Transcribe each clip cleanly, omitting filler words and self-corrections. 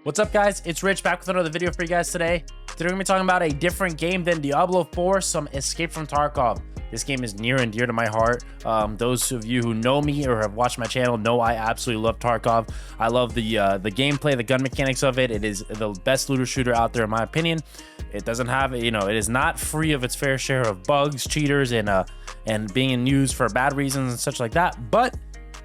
What's up, guys? It's Rich back with another video for you guys today. Today we're going to be talking about a different game than Diablo 4, some Escape from Tarkov. This game is near and dear to my heart. Those of you who know me or have watched my channel know I absolutely love Tarkov. I love the gameplay, the gun mechanics of it. It is the best looter shooter out there in my opinion. It doesn't have, it is not free of its fair share of bugs, cheaters, and being used for bad reasons and such like that. But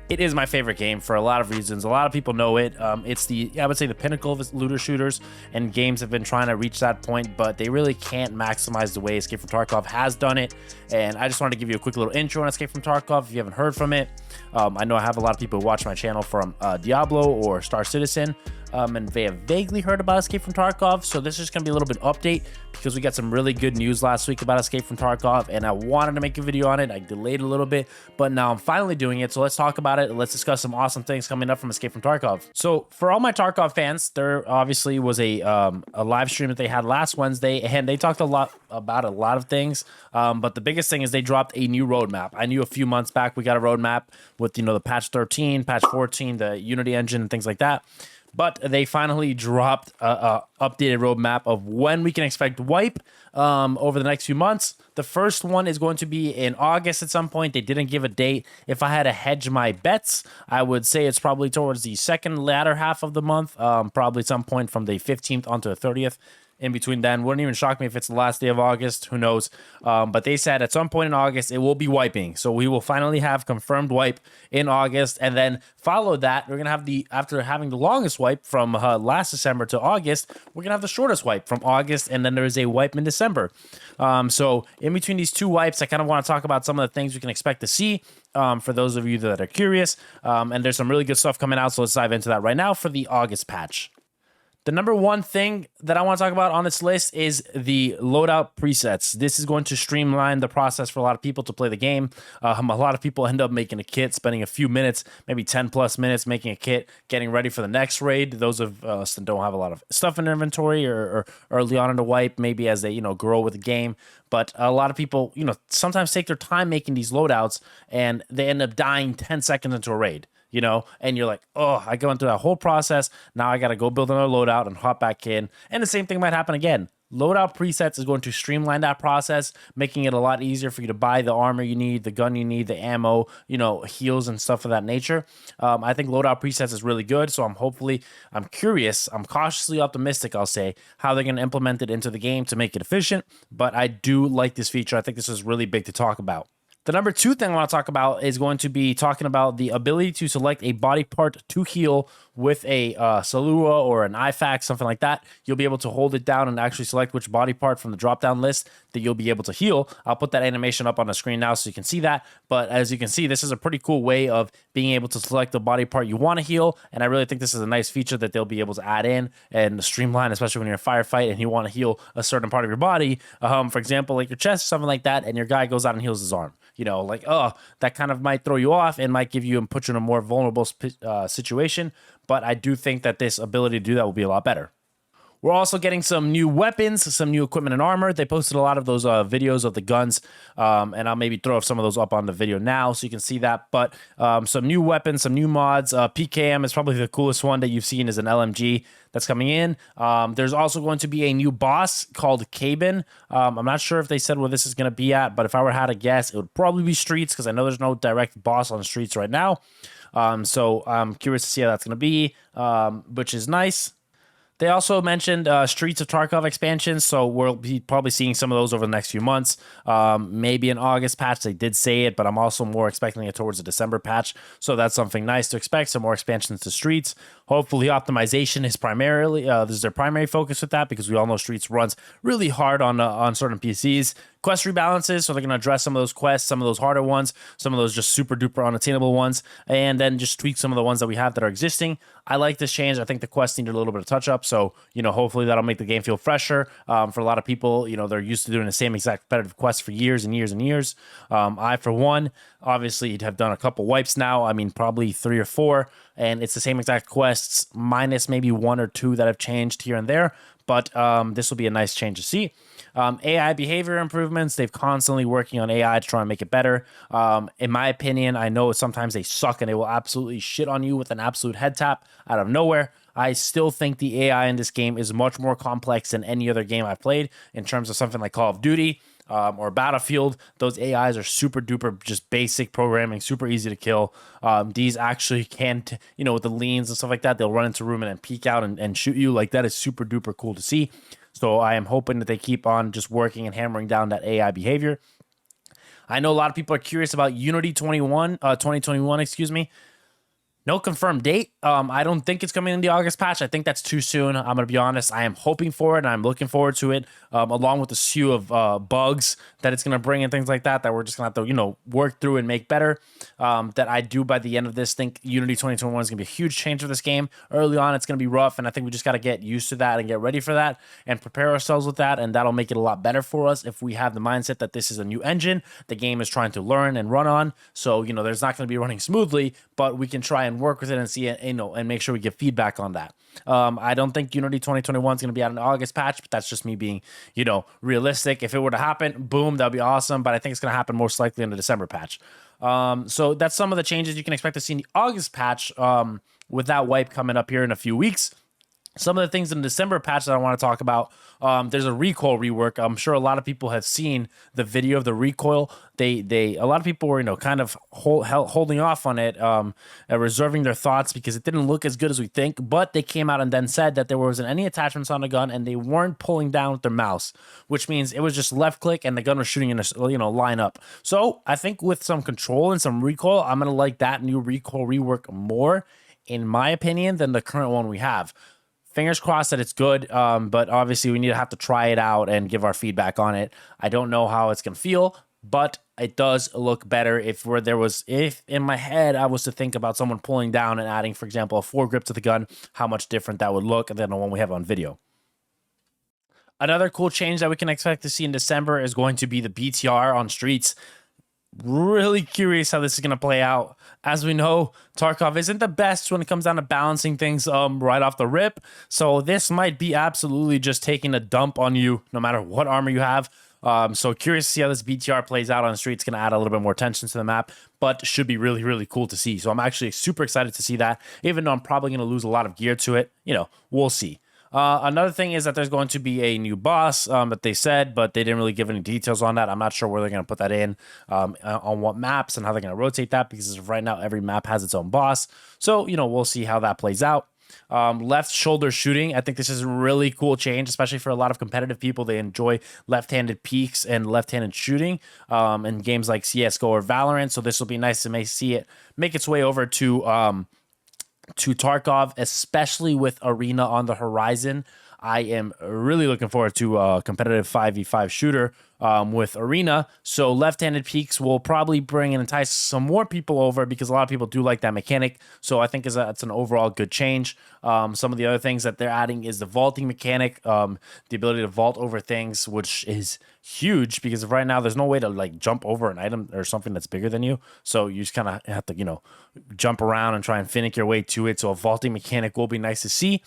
it is my favorite game for a lot of reasons. A lot of people know it. It's I would say the pinnacle of looter shooters, and games have been trying to reach that point, but they really can't maximize the way Escape from Tarkov has done it. And I just wanted to give you a quick little intro on Escape from Tarkov if you haven't heard from it. I know I have a lot of people who watch my channel from Diablo or Star Citizen, and they have vaguely heard about Escape from Tarkov. So this is just going to be a little bit update because we got some really good news last week about Escape from Tarkov, and I wanted to make a video on it. I delayed a little bit, but now I'm finally doing it. So let's talk about it. Let's discuss some awesome things coming up from Escape from Tarkov. So for all my Tarkov fans, there obviously was a live stream that they had last Wednesday, and they talked a lot about a lot of things. But the biggest thing is they dropped a new roadmap. I knew a few months back we got a roadmap with, the patch 13, patch 14, the Unity engine and things like that. But they finally dropped a updated roadmap of when we can expect wipe over the next few months. The first one is going to be in August at some point. They didn't give a date. If I had to hedge my bets, I would say it's probably towards the latter half of the month, probably some point from the 15th onto the 30th. In between then, wouldn't even shock me if it's the last day of August. Who knows? But they said at some point in August it will be wiping, so we will finally have confirmed wipe in August, and then follow that we're gonna have after having the longest wipe from last December to August, we're gonna have the shortest wipe from August, and then there's a wipe in December. So in between these two wipes, I kind of want to talk about some of the things we can expect to see. For those of you that are curious, and there's some really good stuff coming out, so let's dive into that right now for the August patch. The number one thing that I want to talk about on this list is the loadout presets. This is going to streamline the process for a lot of people to play the game. A lot of people end up making a kit, spending a few minutes, maybe 10 plus minutes making a kit, getting ready for the next raid. Those of us that don't have a lot of stuff in their inventory or early on in the wipe, maybe as they, grow with the game. But a lot of people, sometimes take their time making these loadouts and they end up dying 10 seconds into a raid. And you're like, oh, I went through that whole process. Now I got to go build another loadout and hop back in. And the same thing might happen again. Loadout presets is going to streamline that process, making it a lot easier for you to buy the armor you need, the gun you need, the ammo, heals and stuff of that nature. I think loadout presets is really good. So I'm curious, I'm cautiously optimistic, I'll say, how they're going to implement it into the game to make it efficient. But I do like this feature. I think this is really big to talk about. The number two thing I want to talk about is going to be talking about the ability to select a body part to heal with a Salua or an IFAK, something like that. You'll be able to hold it down and actually select which body part from the drop-down list that you'll be able to heal. I'll put that animation up on the screen now so you can see that. But as you can see, this is a pretty cool way of being able to select the body part you want to heal. And I really think this is a nice feature that they'll be able to add in and streamline, especially when you're in a firefight and you want to heal a certain part of your body. For example, like your chest, something like that, and your guy goes out and heals his arm. That kind of might throw you off and might give you and put you in a more vulnerable situation. But I do think that this ability to do that will be a lot better. We're also getting some new weapons, some new equipment and armor. They posted a lot of those videos of the guns, and I'll maybe throw some of those up on the video now so you can see that. But some new weapons, some new mods. PKM is probably the coolest one that you've seen as an LMG that's coming in. There's also going to be a new boss called Cabin. I'm not sure if they said where this is going to be at, but if I were had to guess, it would probably be Streets because I know there's no direct boss on Streets right now. So I'm curious to see how that's going to be, which is nice. They also mentioned Streets of Tarkov expansions, so we'll be probably seeing some of those over the next few months. Maybe an August patch, they did say it, but I'm also more expecting it towards a December patch, so that's something nice to expect, some more expansions to Streets. Hopefully optimization is primarily, this is their primary focus with that, because we all know Streets runs really hard on certain PCs. Quest rebalances, so they're going to address some of those quests, some of those harder ones, some of those just super duper unattainable ones, and then just tweak some of the ones that we have that are existing. I like this change. I think the quests need a little bit of touch up, so hopefully that'll make the game feel fresher. For a lot of people, they're used to doing the same exact repetitive quests for years and years and years. I, for one, obviously have done a couple wipes now. I mean, probably 3 or 4, and it's the same exact quests minus maybe 1 or 2 that have changed here and there. But this will be a nice change to see. AI behavior improvements. They've constantly working on AI to try and make it better. In my opinion, I know sometimes they suck and they will absolutely shit on you with an absolute head tap out of nowhere. I still think the AI in this game is much more complex than any other game I've played in terms of something like Call of Duty or Battlefield. Those AIs are super duper just basic programming, super easy to kill. These actually can't, with the leans and stuff like that, they'll run into room and then peek out and shoot you. Like, that is super duper cool to see. So I am hoping that they keep on just working and hammering down that AI behavior. I know a lot of people are curious about Unity 2021, excuse me. No confirmed date. I don't think it's coming in the August patch. I think that's too soon. I'm going to be honest. I am hoping for it, and I'm looking forward to it, along with the slew of bugs that it's going to bring and things like that we're just going to have to, work through and make better. That I do, by the end of this, think Unity 2021 is going to be a huge change for this game. Early on, it's going to be rough, and I think we just got to get used to that and get ready for that and prepare ourselves with that, and that'll make it a lot better for us if we have the mindset that this is a new engine the game is trying to learn and run on. So, there's not going to be running smoothly, but we can try and work with it and see it, and make sure we give feedback on that. I don't think Unity 2021 is going to be out in the August patch, but that's just me being, realistic. If it were to happen, boom, that'd be awesome. But I think it's going to happen most likely in the December patch. So that's some of the changes you can expect to see in the August patch, with that wipe coming up here in a few weeks. Some of the things in the December patch that I want to talk about, there's a Recoil rework. I'm sure a lot of people have seen the video of the Recoil. A lot of people were, kind of holding off on it, reserving their thoughts because it didn't look as good as we think. But they came out and then said that there wasn't any attachments on the gun and they weren't pulling down with their mouse, which means it was just left click and the gun was shooting in a line up. So I think with some control and some recoil, I'm gonna like that new Recoil rework more, in my opinion, than the current one we have. Fingers crossed that it's good, but obviously we need to have to try it out and give our feedback on it. I don't know how it's going to feel, but it does look better. If in my head I was to think about someone pulling down and adding, for example, a foregrip to the gun, how much different that would look than the one we have on video. Another cool change that we can expect to see in December is going to be the BTR on streets. Really curious how this is going to play out. As we know, Tarkov isn't the best when it comes down to balancing things right off the rip. So this might be absolutely just taking a dump on you no matter what armor you have. So curious to see how this BTR plays out on the street. It's going to add a little bit more tension to the map, but should be really, really cool to see. So I'm actually super excited to see that, even though I'm probably going to lose a lot of gear to it. We'll see. Another thing is that there's going to be a new boss that they said, but they didn't really give any details on that. I'm not sure where they're going to put that in, on what maps and how they're going to rotate that, because as of right now, every map has its own boss. So, we'll see how that plays out. Left shoulder shooting. I think this is a really cool change, especially for a lot of competitive people. They enjoy left-handed peeks and left-handed shooting in games like CSGO or Valorant. So this will be nice to see it make its way over to Tarkov, especially with Arena on the horizon. I am really looking forward to a competitive 5v5 shooter with Arena. So left-handed peeks will probably bring and entice some more people over, because a lot of people do like that mechanic. So I think it's an overall good change. Some of the other things that they're adding is the vaulting mechanic, the ability to vault over things, which is huge, because right now there's no way to jump over an item or something that's bigger than you. So you just kind of have to, jump around and try and finick your way to it. So a vaulting mechanic will be nice to see.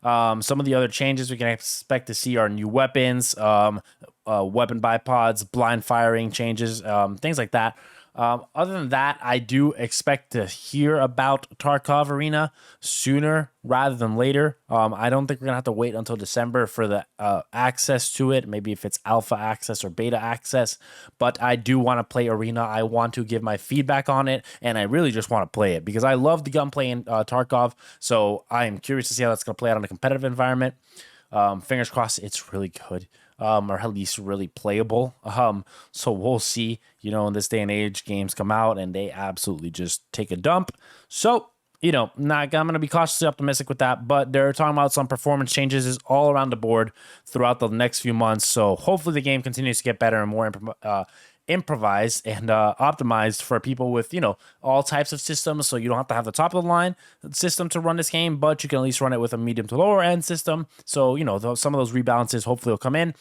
Some of the other changes we can expect to see are new weapons, weapon bipods, blind firing changes, things like that. Other than that, I do expect to hear about Tarkov Arena sooner rather than later. I don't think we're going to have to wait until December for the access to it. Maybe if it's alpha access or beta access. But I do want to play Arena. I want to give my feedback on it, and I really just want to play it because I love the gunplay in Tarkov. So I am curious to see how that's going to play out in a competitive environment. Fingers crossed it's really good. Or at least really playable. So we'll see. In this day and age, games come out and they absolutely just take a dump. So, I'm going to be cautiously optimistic with that, but they're talking about some performance changes all around the board throughout the next few months. So hopefully the game continues to get better and more improvised and optimized for people with all types of systems. So you don't have to have the top of the line system to run this game, but you can at least run it with a medium to lower end system. So some of those rebalances hopefully will come in.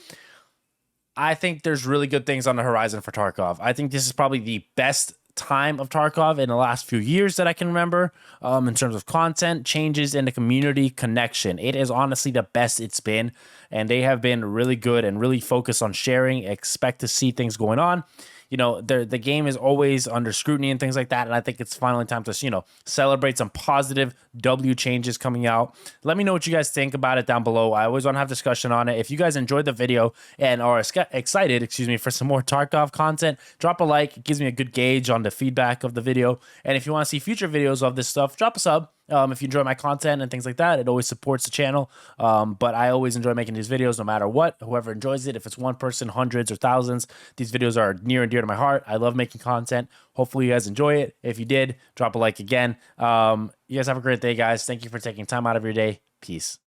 I think there's really good things on the horizon for Tarkov. I think this is probably the best time of Tarkov in the last few years that I can remember, in terms of content, changes, and the community connection. It is honestly the best it's been, and they have been really good and really focused on sharing. Expect to see things going on. you know, the game is always under scrutiny and things like that. And I think it's finally time to, you know, celebrate some positive W changes coming out. Let me know what you guys think about it down below. I always want to have discussion on it. If you guys enjoyed the video and are excited, excuse me, for some more Tarkov content, drop a like. It gives me a good gauge on the feedback of the video. And if you want to see future videos of this stuff, drop a sub. If you enjoy my content and things like that, it always supports the channel. But I always enjoy making these videos no matter what. Whoever enjoys it, if it's one person, hundreds or thousands, these videos are near and dear to my heart. I love making content. Hopefully you guys enjoy it. If you did, drop a like again. You guys have a great day, guys. Thank you for taking time out of your day. Peace.